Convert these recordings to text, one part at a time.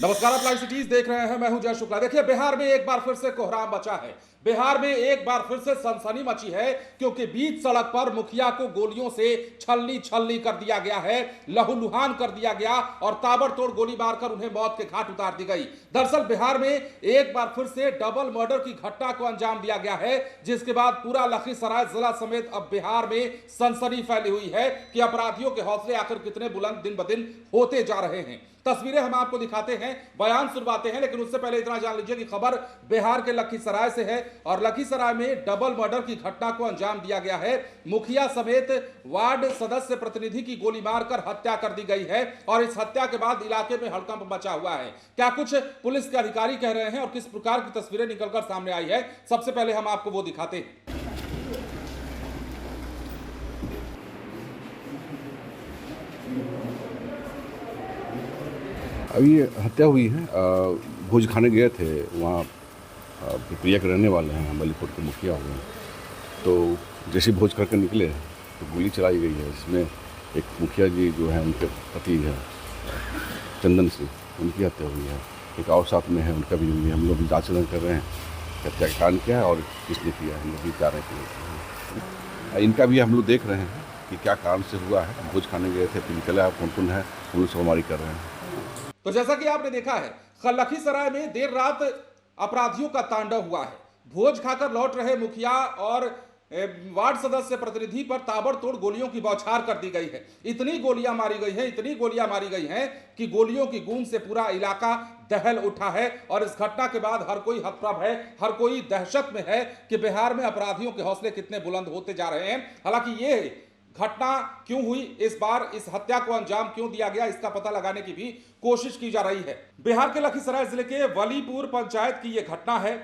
नमस्कार, आप live cities देख रहे हैं। मैं हूं जय शुक्ला। देखिए, बिहार में एक बार फिर से कोहराम मचा है। बिहार में एक बार फिर से सनसनी मची है, क्योंकि बीच सड़क पर मुखिया को गोलियों से छलनी छलनी कर दिया गया है, लहूलुहान कर दिया गया और ताबड़तोड़ गोली मारकर उन्हें मौत के घाट उतार दी गई। दरअसल बिहार में एक बार फिर से डबल मर्डर की घटना को अंजाम दिया गया है, जिसके बाद पूरा लखीसराय जिला समेत अब बिहार में सनसनी फैली हुई है कि अपराधियों के हौसले आखिर कितने बुलंद दिन ब दिन होते जा रहे हैं। तस्वीरें हम आपको दिखाते हैं, बयान सुनवाते हैं, लेकिन उससे पहले इतना जान लीजिए कि खबर बिहार के लखीसराय से है और लखीसराय में डबल मर्डर की घटना को अंजाम दिया गया है। मुखिया समेत वार्ड सदस्य प्रतिनिधि की गोली मारकर हत्या कर दी गई है और इस हत्या के बाद इलाके में हड़कंप मचा हुआ है। क्या कुछ पुलिस के अधिकारी कह रहे हैं और किस प्रकार की तस्वीरें निकलकर सामने आई है, सबसे पहले हम आपको वो दिखाते हैं। अभी हत्या हुई है। भोज खाने गए थे, वहाँ प्रिया के रहने वाले हैं, बलीपुर के मुखिया हुए। तो जैसे भोज करके निकले तो गोली चलाई गई है। इसमें एक मुखिया जी जो है, उनके पति है चंदन सिंह, उनकी हत्या हुई है। एक और साथ में है, उनका भी हुई है। हम लोग जांच कर रहे हैं हत्या का कारण क्या है और किसने किया है। हम लोग विचार हैं, इनका भी हम लोग देख रहे हैं कि क्या कारण से हुआ है। भोज खाने गए थे, फिर निकला कौन कौन है, हम लोग छापेमारी कर रहे हैं। तो जैसा कि आपने देखा है, लखीसराय में देर रात अपराधियों का तांडव हुआ है। भोज खाकर लौट रहे मुखिया और वार्ड सदस्य प्रतिनिधि पर ताबड़तोड़ गोलियों की बौछार कर दी गई है। इतनी गोलियां मारी गई हैं, इतनी गोलियां मारी गई हैं कि गोलियों की गूंज से पूरा इलाका दहल उठा है और इस घटना के बाद हर कोई हतप्रभ है, हर कोई दहशत में है कि बिहार में अपराधियों के हौसले कितने बुलंद होते जा रहे हैं। हालांकि ये घटना क्यों हुई, इस बार इस हत्या को अंजाम क्यों दिया गया, इसका पता लगाने की भी कोशिश की जा रही है। बिहार के लखीसराय जिले के वलीपुर पंचायत की यह घटना है।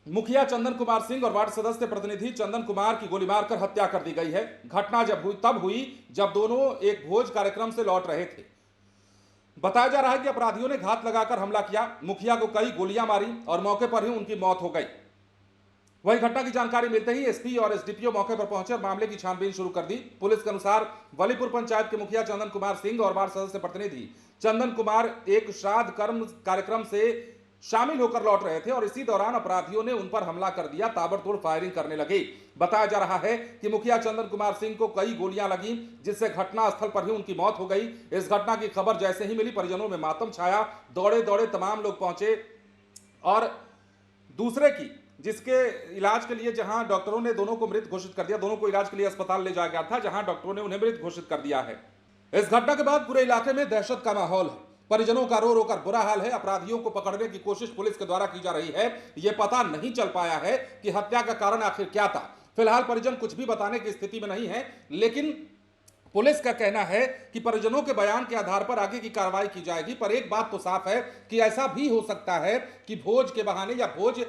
मुखिया चंदन कुमार सिंह और वार्ड सदस्य प्रतिनिधि चंदन कुमार की गोली मारकर हत्या कर दी गई है। घटना तब हुई जब दोनों एक भोज कार्यक्रम से लौट रहे थे। बताया जा रहा है कि अपराधियों ने घात लगाकर हमला किया, मुखिया को कई गोलियां मारी और मौके पर ही उनकी मौत हो गई। वही घटना की जानकारी मिलते ही एसपी और एसडीपीओ मौके पर पहुंचे और मामले की छानबीन शुरू कर दी। पुलिस के अनुसार वलीपुर पंचायत के मुखिया चंदन कुमार सिंह और वार्ड सदस्य प्रतिनिधि चंदन कुमार एक श्राद्ध कर्म कार्यक्रम से शामिल होकर लौट रहे थे और इसी दौरान अपराधियों ने उन पर हमला कर दिया, ताबड़तोड़ फायरिंग करने लगे। बताया जा रहा है कि मुखिया चंदन कुमार सिंह को कई गोलियां लगी, जिससे घटनास्थल पर ही उनकी मौत हो गई। इस घटना की खबर जैसे ही मिली, परिजनों में मातम छाया। दौड़े दौड़े तमाम लोग पहुंचे और दूसरे की जिसके इलाज के लिए, जहां डॉक्टरों ने दोनों को मृत घोषित कर दिया, दोनों को इलाज के लिए अस्पताल ले जाया गया था, जहां डॉक्टरों ने उन्हें मृत घोषित कर दिया है। इस घटना के बाद पूरे इलाके में दहशत का माहौल है। परिजनों का रो रो कर बुरा हाल है। अपराधियों को पकड़ने की कोशिश पुलिस के द्वारा की जा रही है। यह पता नहीं चल पाया है कि हत्या का कारण आखिर क्या था। फिलहाल परिजन कुछ भी बताने की स्थिति में नहीं है, लेकिन पुलिस का कहना है कि परिजनों के बयान के आधार पर आगे की कार्रवाई की जाएगी। पर एक बात तो साफ है कि ऐसा भी हो सकता है कि भोज के बहाने या भोज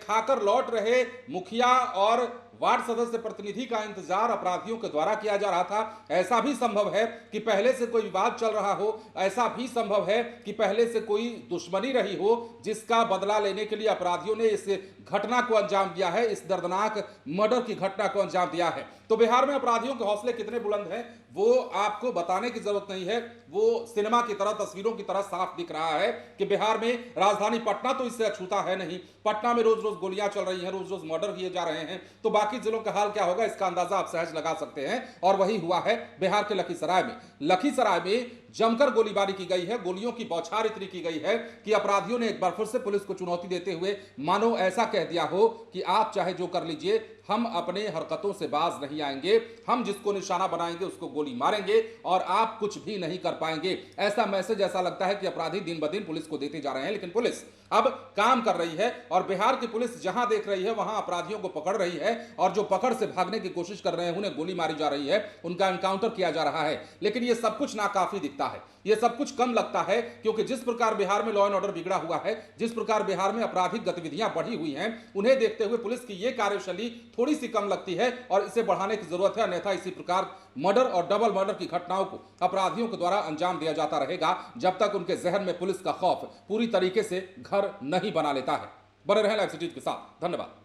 खाकर लौट रहे मुखिया और वार्ड सदस्य प्रतिनिधि का इंतजार अपराधियों के द्वारा किया जा रहा था। ऐसा भी संभव है कि पहले से कोई विवाद चल रहा हो, ऐसा भी संभव है कि पहले से कोई दुश्मनी रही हो, जिसका बदला लेने के लिए अपराधियों ने इस घटना को अंजाम दिया है, इस दर्दनाक मर्डर की घटना को अंजाम दिया है। तो बिहार में अपराधियों के हौसले कितने बुलंद हैं, वो आपको बताने की जरूरत नहीं है। वो सिनेमा की तरह, तस्वीरों की तरह साफ दिख रहा है कि बिहार में राजधानी पटना तो इससे अछूता है नहीं। पटना में रोज रोज गोलियां चल रही हैं, रोज रोज मर्डर किए जा रहे हैं, तो बाकी जिलों का हाल क्या होगा, इसका अंदाजा आप सहज लगा सकते हैं। और वही हुआ है बिहार के लखीसराय में। लखीसराय में जमकर गोलीबारी की गई है, गोलियों की बौछार इतनी की गई है कि अपराधियों ने एक बार फिर से पुलिस को चुनौती देते हुए मानो ऐसा कह दिया हो कि आप चाहे जो कर लीजिए, हम अपने हरकतों से बाज नहीं आएंगे, हम जिसको निशाना बनाएंगे उसको गोली मारेंगे और आप कुछ भी नहीं कर पाएंगे। ऐसा मैसेज ऐसा लगता है कि अपराधी दिन ब दिन पुलिस को देते जा रहे हैं। लेकिन पुलिस अब काम कर रही है और बिहार की पुलिस जहां देख रही है वहां अपराधियों को पकड़ रही है और जो पकड़ से भागने की कोशिश कर रहे हैं उन्हें गोली मारी जा रही है, उनका एनकाउंटर किया जा रहा है। लेकिन यह सब कुछ नाकाफी दिखता है, यह सब कुछ कम लगता है, क्योंकि जिस प्रकार बिहार में लॉ एंड ऑर्डर बिगड़ा हुआ है, जिस प्रकार बिहार में आपराधिक गतिविधियां बढ़ी हुई हैं, उन्हें देखते हुए पुलिस की यह कार्यशैली थोड़ी सी कम लगती है और इसे बढ़ाने की जरूरत है। अन्यथा इसी प्रकार मर्डर और डबल मर्डर की घटनाओं को अपराधियों के द्वारा अंजाम दिया जाता रहेगा, जब तक उनके जहन में पुलिस का खौफ पूरी तरीके से घर नहीं बना लेता है। बने रहें लाइव सिटीज के साथ। धन्यवाद।